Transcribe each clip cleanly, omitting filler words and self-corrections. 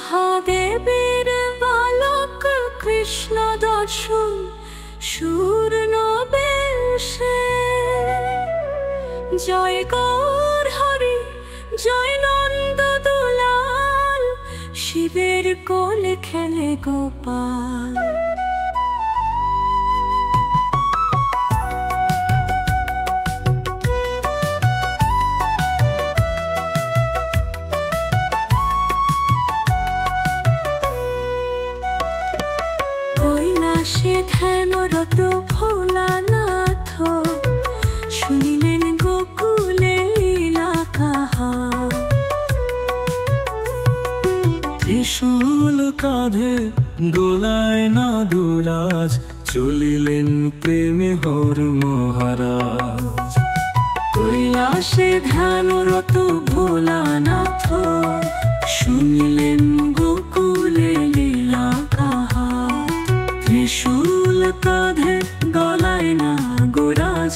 মহাদেবের বালক কৃষ্ণ দর্শন শূর্ণ বেশে। জয় গৌর হরি জয় নন্দ দুলাল, শিবের কোলে খেলে গোপাল। কৈলাসে ধ্যানরত ভোলানাথ, শুনিলেন গোকুলে লীলা কাহা। ত্রিশূল কাঁধে দোলায় না দুলাজ, চলিলেন প্রেমে হর মহারাজ। কৈলাসে ধ্যানরত ভোলানাথ, শুনিলেন গোকুলে লীলা কাহা। ত্রিশূল কাঁধে গলায় না গোরাজ,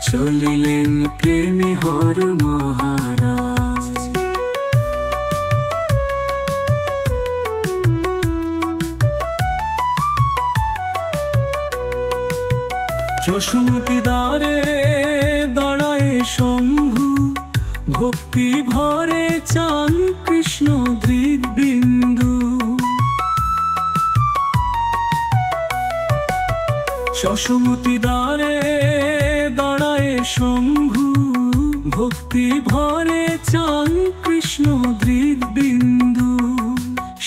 চলিলেন প্রেমে হর মহারাজ। যশোমতি দ্বারে দাঁড়ায় শম্ভু, ভক্তি ভরে চান কৃষ্ণ দৃগ্বিন্দু। যশোমতি দ্বারে দাঁড়ায় শম্ভু, ভক্তি ভরে চান কৃষ্ণ দৃগ্বিন্দু।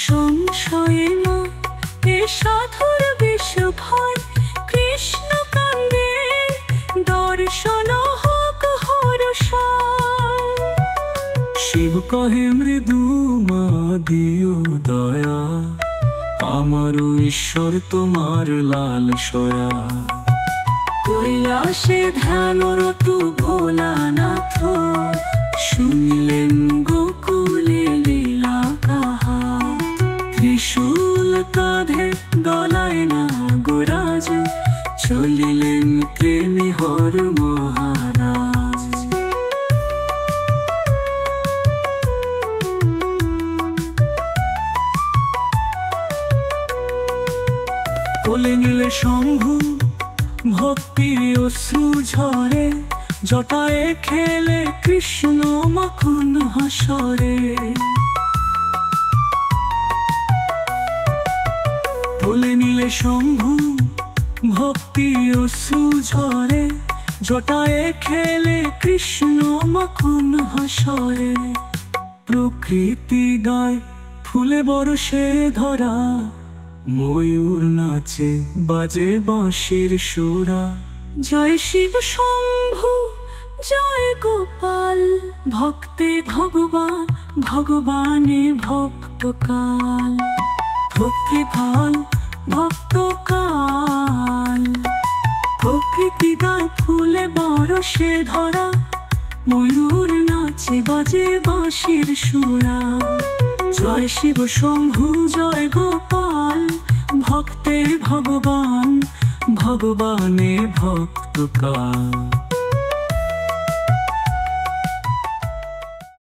সংশয়ে না এ সাধুর বিষ ভয়, কৃষ্ণ কান্দে দর্শন হোক হর্ষ। শিব কহে মৃদু মা দিও দয়া, আমার ঈশ্বর তোমার লাল সয়া। কৈলাসে ধ্যানরত ভোলানাথ, শুনিলেন গোকুলে লীলা কাহা। ত্রিশূল কাঁধে গলায় না গোরাজ, চলিলেন প্রেমে হর মহারাজ। কোলে নিলে শম্ভু ভক্তি অশ্রু ঝরে, জটায়ে খেলে কৃষ্ণ মাখন হাসরে। কোলে নিলে শম্ভু ভক্তি অশ্রু ঝরে, জটায়ে খেলে কৃষ্ণ মাখন হাসরে। প্রকৃতি গায় ফুলে বরষে ধরা, ময়ূর নাচে বাজে বাঁশির সুরা। জয় শিব শম্ভু জয় গোপাল, ভক্তে ভগবান ভগবানে ভক্তকাল। ভক্তি ভাল ভক্তকাল, প্রকৃতি গায় ফুলে বরষে ধরা, ময়ূর নাচে বাজে বাঁশির সুরা। জয় শিব শম্ভু জয় গোপাল, ভক্তে ভগবান ভগবানে ভক্তকাল।